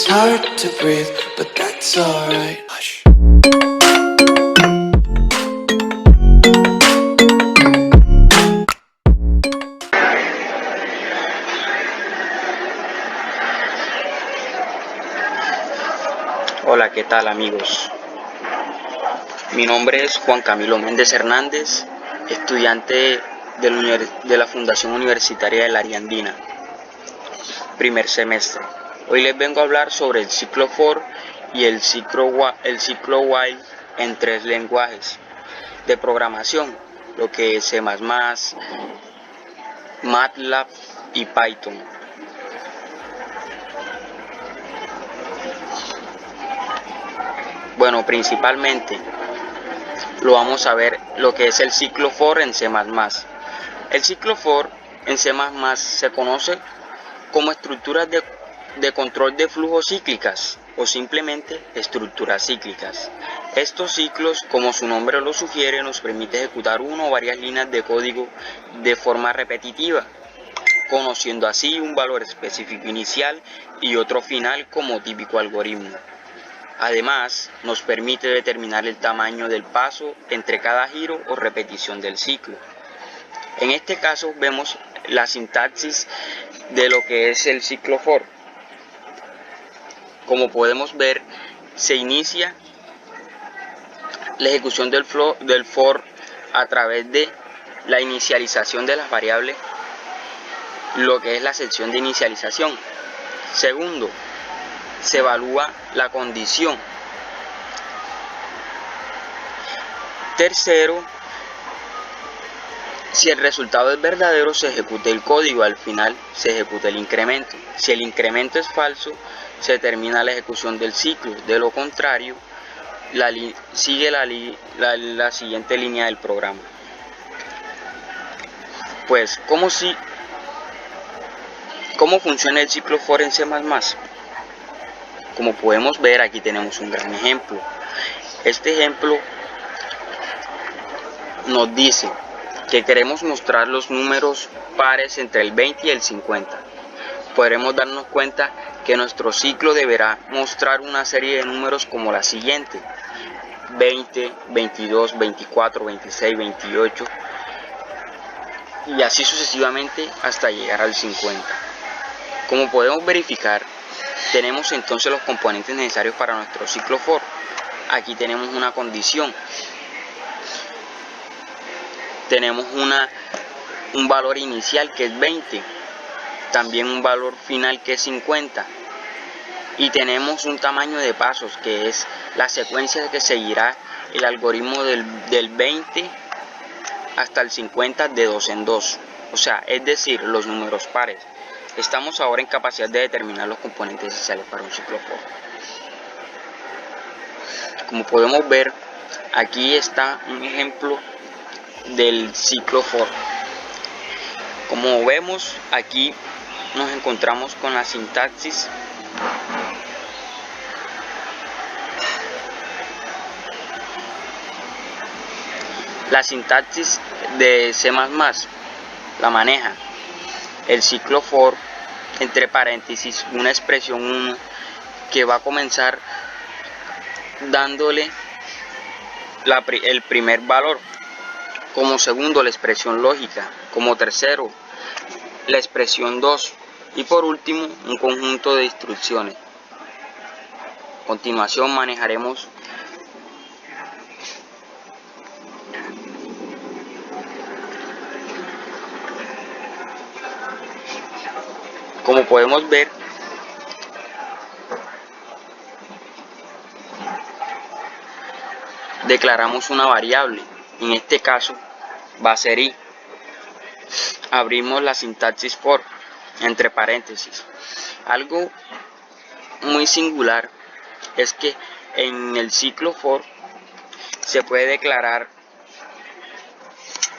It's hard to breathe, but that's alright. Hush. Hola, ¿qué tal amigos? Mi nombre es Juan Camilo Méndez Hernández, estudiante de la Fundación Universitaria de la Ariandina, primer semestre. Hoy les vengo a hablar sobre el ciclo for y el ciclo while en 3 lenguajes de programación, lo que es C++, MATLAB y Python. Bueno, principalmente lo vamos a ver lo que es el ciclo for en C++. El ciclo for en C++ se conoce como estructuras de control de flujo cíclicas o simplemente estructuras cíclicas. Estos ciclos, como su nombre lo sugiere, nos permite ejecutar una o varias líneas de código de forma repetitiva, conociendo así un valor específico inicial y otro final como típico algoritmo. Además, nos permite determinar el tamaño del paso entre cada giro o repetición del ciclo. En este caso vemos la sintaxis de lo que es el ciclo for. Como podemos ver, se inicia la ejecución del for a través de la inicialización de las variables, lo que es la sección de inicialización. Segundo, se evalúa la condición. Tercero, si el resultado es verdadero, se ejecuta el código, al final se ejecuta el incremento. Si el incremento es falso, se termina la ejecución del ciclo. De lo contrario, sigue la siguiente línea del programa. Pues, ¿cómo funciona el ciclo for en C++? Como podemos ver, aquí tenemos un gran ejemplo. Este ejemplo nos dice que queremos mostrar los números pares entre el 20 y el 50. Podremos darnos cuenta que nuestro ciclo deberá mostrar una serie de números como la siguiente: 20, 22, 24, 26, 28 y así sucesivamente hasta llegar al 50. Como podemos verificar, tenemos entonces los componentes necesarios para nuestro ciclo for. Aquí tenemos una condición, tenemos un valor inicial que es 20, también un valor final que es 50, y tenemos un tamaño de pasos que es la secuencia que seguirá el algoritmo del 20 hasta el 50 de 2 en 2, o sea, es decir, los números pares. Estamos ahora en capacidad de determinar los componentes esenciales para un ciclo for. Como podemos ver, aquí está un ejemplo del ciclo for. Como vemos, aquí nos encontramos con la sintaxis de C++. La maneja el ciclo for, entre paréntesis, una expresión 1 que va a comenzar dándole el primer valor, como segundo la expresión lógica, como tercero la expresión 2 y por último un conjunto de instrucciones. A continuación manejaremos como podemos ver, declaramos una variable, en este caso va a ser i. Abrimos la sintaxis for, entre paréntesis. Algo muy singular es que en el ciclo for se puede declarar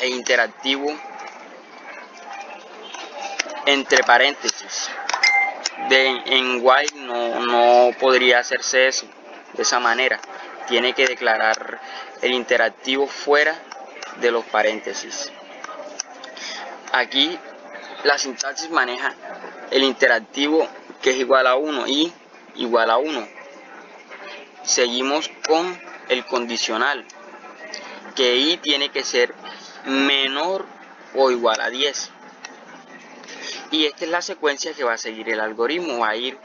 el interactivo entre paréntesis. En while no podría hacerse eso de esa manera. Tiene que declarar el interactivo fuera de los paréntesis. Aquí la sintaxis maneja el interactivo que es igual a 1 y igual a 1. Seguimos con el condicional, que i tiene que ser menor o igual a 10. Y esta es la secuencia que va a seguir el algoritmo, va a ir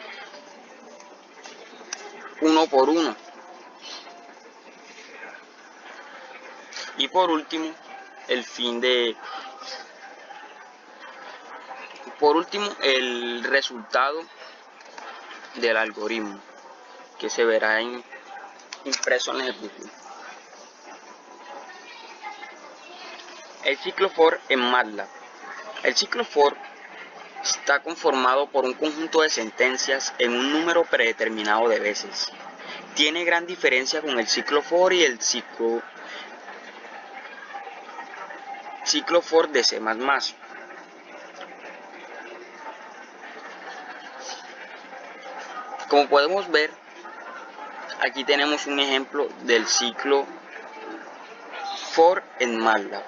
uno por uno. Y por último, el resultado del algoritmo, que se verá impreso en la ejecución. El ciclo for en MATLAB. El ciclo for está conformado por un conjunto de sentencias en un número predeterminado de veces. Tiene gran diferencia con el ciclo for y el ciclo for de C++. Como podemos ver, aquí tenemos un ejemplo del ciclo for en MATLAB.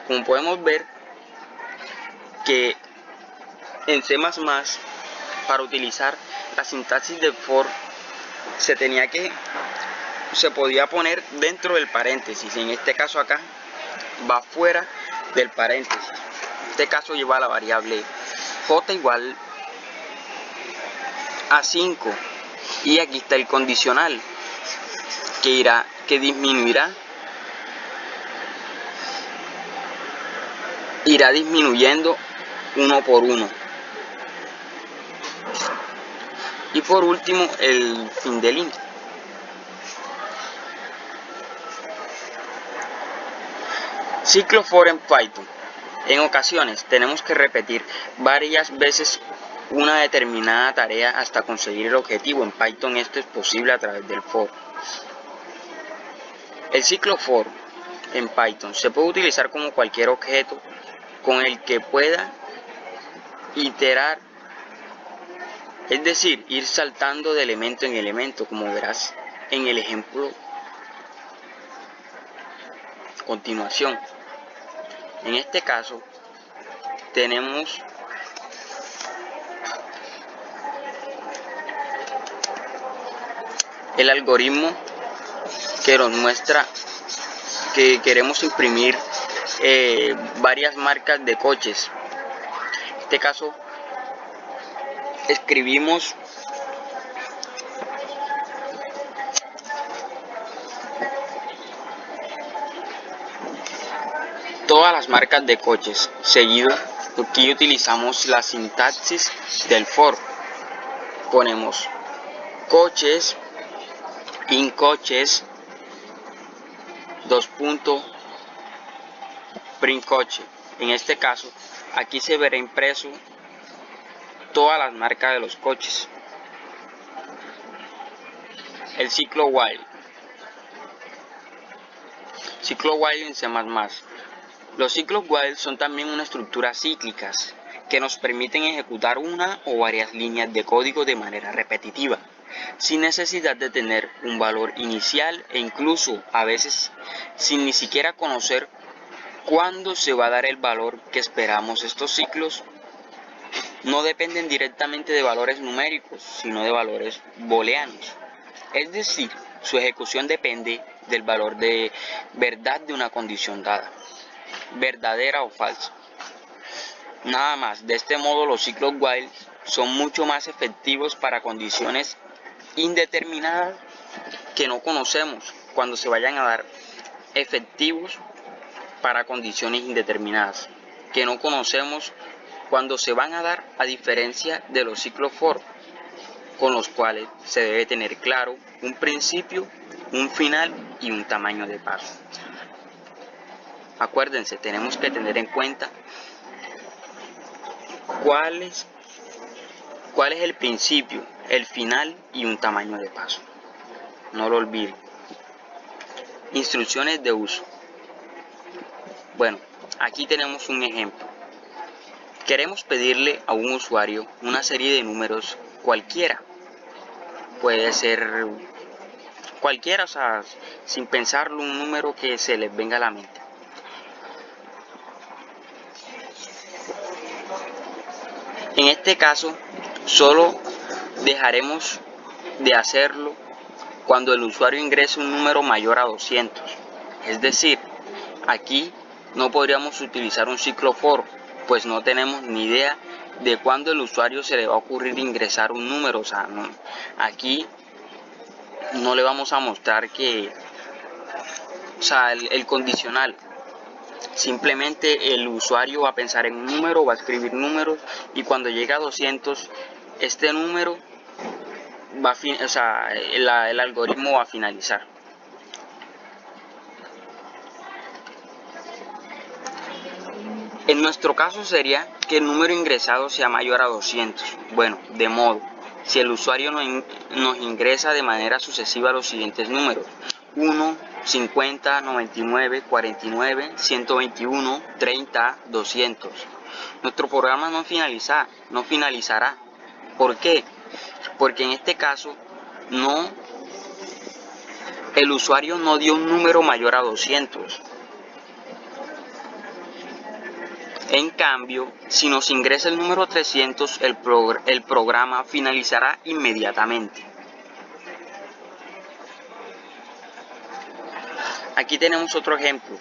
Como podemos ver que en C++, para utilizar la sintaxis de for, se podía poner dentro del paréntesis. En este caso acá va fuera del paréntesis. En este caso lleva la variable j igual a 5. Y aquí está el condicional, que irá disminuyendo uno por uno. Y por último, el fin de línea. Ciclo for en Python. En ocasiones tenemos que repetir varias veces una determinada tarea hasta conseguir el objetivo. En Python esto es posible a través del for. El ciclo for en Python se puede utilizar como cualquier objeto con el que pueda iterar, es decir, ir saltando de elemento en elemento, como verás en el ejemplo a continuación. En este caso tenemos el algoritmo que nos muestra que queremos imprimir varias marcas de coches. En este caso escribimos todas las marcas de coches. Seguido, aquí utilizamos la sintaxis del for. Ponemos coches, in coches, print coche. En este caso, aquí se verá impreso todas las marcas de los coches. El ciclo while. Ciclo while en C++. Los ciclos while son también una estructura cíclicas que nos permiten ejecutar una o varias líneas de código de manera repetitiva, sin necesidad de tener un valor inicial e incluso a veces sin ni siquiera conocer cuándo se va a dar el valor que esperamos. Estos ciclos no dependen directamente de valores numéricos, sino de valores booleanos. Es decir, su ejecución depende del valor de verdad de una condición dada, verdadera o falsa. Nada más. De este modo, los ciclos while son mucho más efectivos para condiciones indeterminadas que no conocemos, cuando se vayan a dar efectivos para condiciones indeterminadas que no conocemos cuando se van a dar, a diferencia de los ciclos for, con los cuales se debe tener claro un principio, un final y un tamaño de paso. Acuérdense, tenemos que tener en cuenta cuál es el principio, el final y un tamaño de paso. No lo olviden. Instrucciones de uso. Bueno, aquí tenemos un ejemplo. Queremos pedirle a un usuario una serie de números cualquiera. Puede ser cualquiera, o sea, sin pensarlo, un número que se les venga a la mente. En este caso, solo dejaremos de hacerlo cuando el usuario ingrese un número mayor a 200. Es decir, aquí no podríamos utilizar un ciclo for, pues no tenemos ni idea de cuándo el usuario se le va a ocurrir ingresar un número. O sea, aquí no le vamos a mostrar que, o sea, el condicional. Simplemente el usuario va a pensar en un número, va a escribir números, y cuando llegue a 200, este número va a o sea, el algoritmo va a finalizar. En nuestro caso sería que el número ingresado sea mayor a 200. Bueno, de modo, si el usuario nos ingresa de manera sucesiva los siguientes números: 1, 50, 99, 49, 121, 30, 200. Nuestro programa no finalizará. ¿Por qué? Porque en este caso el usuario no dio un número mayor a 200. En cambio, si nos ingresa el número 300, el programa finalizará inmediatamente. Aquí tenemos otro ejemplo.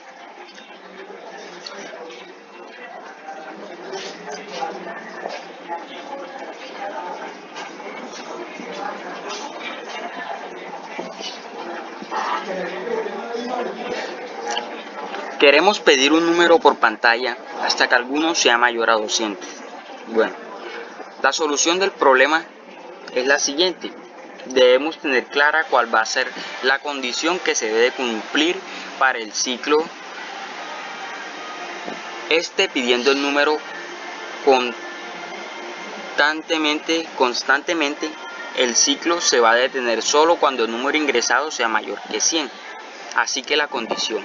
Queremos pedir un número por pantalla hasta que alguno sea mayor a 200. Bueno, la solución del problema es la siguiente. Debemos tener clara cuál va a ser la condición que se debe cumplir para el ciclo pidiendo el número constantemente. El ciclo se va a detener solo cuando el número ingresado sea mayor que 100. Así que la condición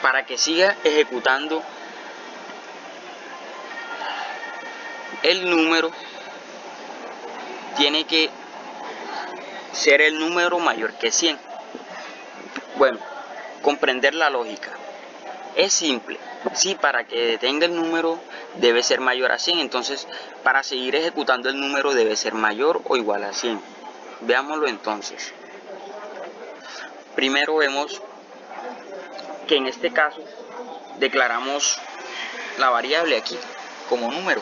para que siga ejecutando el número tiene que ser el número mayor que 100. Bueno, comprender la lógica. Es simple. Si para que detenga el número debe ser mayor a 100, entonces para seguir ejecutando el número debe ser mayor o igual a 100. Veámoslo entonces. Primero vemos que en este caso declaramos la variable aquí como número.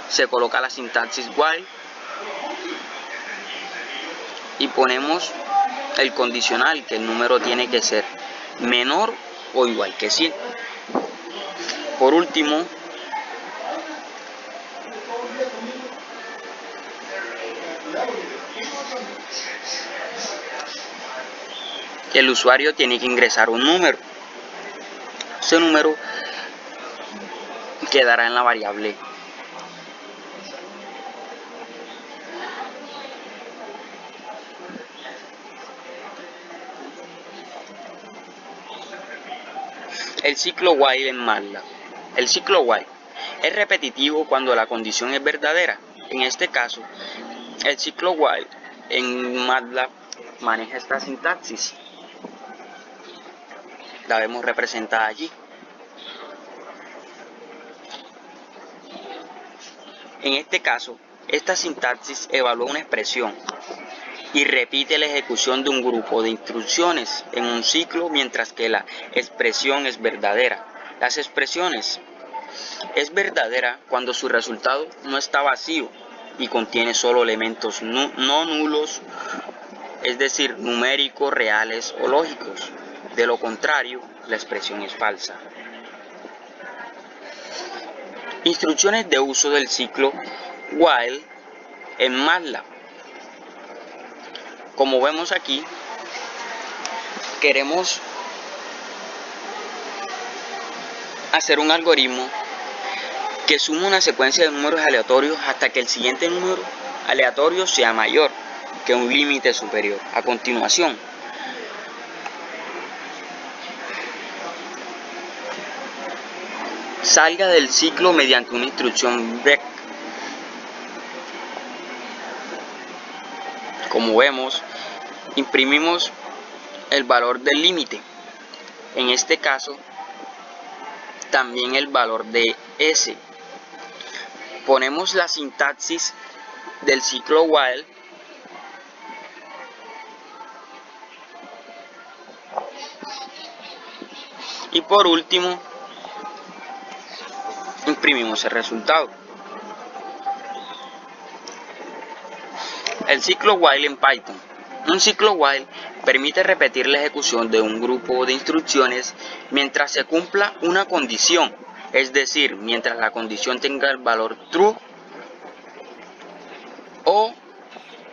Se coloca la sintaxis while y ponemos el condicional, que el número tiene que ser menor o igual que 100. Por último, el usuario tiene que ingresar un número. Ese número quedará en la variable. El ciclo while en MATLAB. El ciclo while es repetitivo cuando la condición es verdadera. En este caso, el ciclo while en MATLAB maneja esta sintaxis. La vemos representada allí. En este caso, esta sintaxis evalúa una expresión y repite la ejecución de un grupo de instrucciones en un ciclo mientras que la expresión es verdadera. Las expresiones es verdadera cuando su resultado no está vacío y contiene solo elementos no nulos, es decir, numéricos, reales o lógicos. De lo contrario, la expresión es falsa. Instrucciones de uso del ciclo while en MATLAB. Como vemos aquí, queremos hacer un algoritmo que suma una secuencia de números aleatorios hasta que el siguiente número aleatorio sea mayor que un límite superior. A continuación, salga del ciclo mediante una instrucción break. Como vemos, imprimimos el valor del límite. En este caso, también el valor de S. Ponemos la sintaxis del ciclo while y por último imprimimos el resultado. El ciclo while en Python. Un ciclo while permite repetir la ejecución de un grupo de instrucciones mientras se cumpla una condición, es decir, mientras la condición tenga el valor true o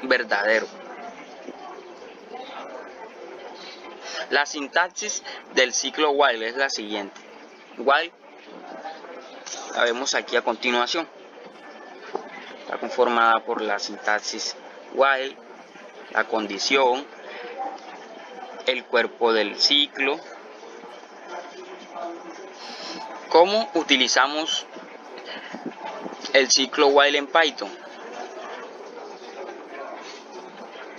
verdadero. La sintaxis del ciclo while es la siguiente. While, la vemos aquí a continuación. Está conformada por la sintaxis while, la condición, el cuerpo del ciclo. ¿Cómo utilizamos el ciclo while en Python?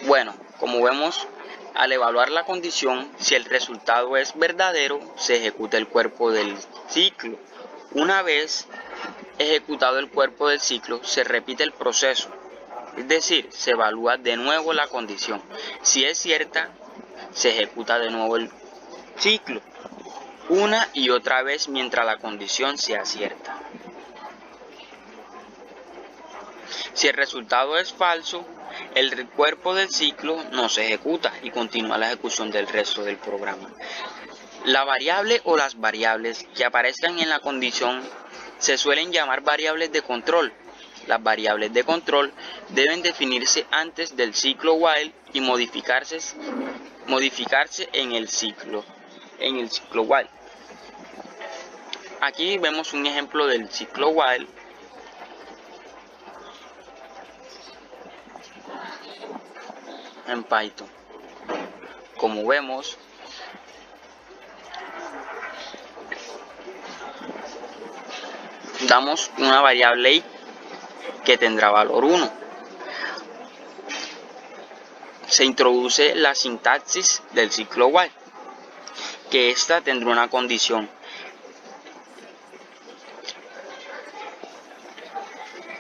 Bueno, como vemos, al evaluar la condición, si el resultado es verdadero, se ejecuta el cuerpo del ciclo. Una vez ejecutado el cuerpo del ciclo, se repite el proceso, es decir, se evalúa de nuevo la condición. Si es cierta, se ejecuta de nuevo el ciclo, una y otra vez mientras la condición sea cierta. Si el resultado es falso, el cuerpo del ciclo no se ejecuta y continúa la ejecución del resto del programa. La variable o las variables que aparezcan en la condición se suelen llamar variables de control. Las variables de control deben definirse antes del ciclo while y modificarse en el ciclo while. Aquí vemos un ejemplo del ciclo while. En Python. Como vemos, damos una variable i que tendrá valor 1. Se introduce la sintaxis del ciclo while, que esta tendrá una condición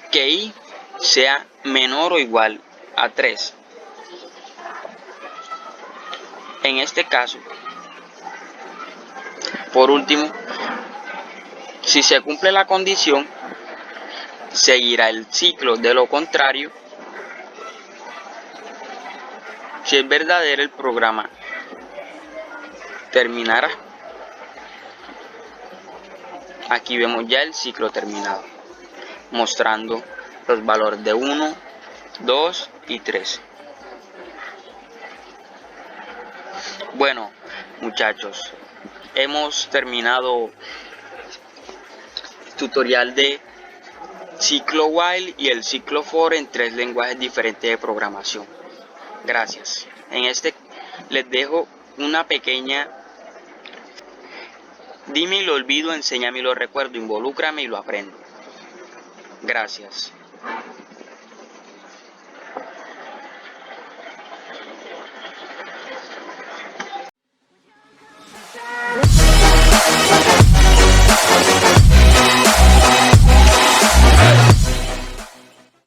que i sea menor o igual a 3. En este caso, por último, si se cumple la condición, seguirá el ciclo. De lo contrario, si es verdadero, el programa terminará. Aquí vemos ya el ciclo terminado, mostrando los valores de 1, 2 y 3. Bueno, muchachos, hemos terminado el tutorial de ciclo while y el ciclo for en 3 lenguajes diferentes de programación. Gracias. En este les dejo una pequeña: dime y lo olvido, enséñame y lo recuerdo, involúcrame y lo aprendo. Gracias.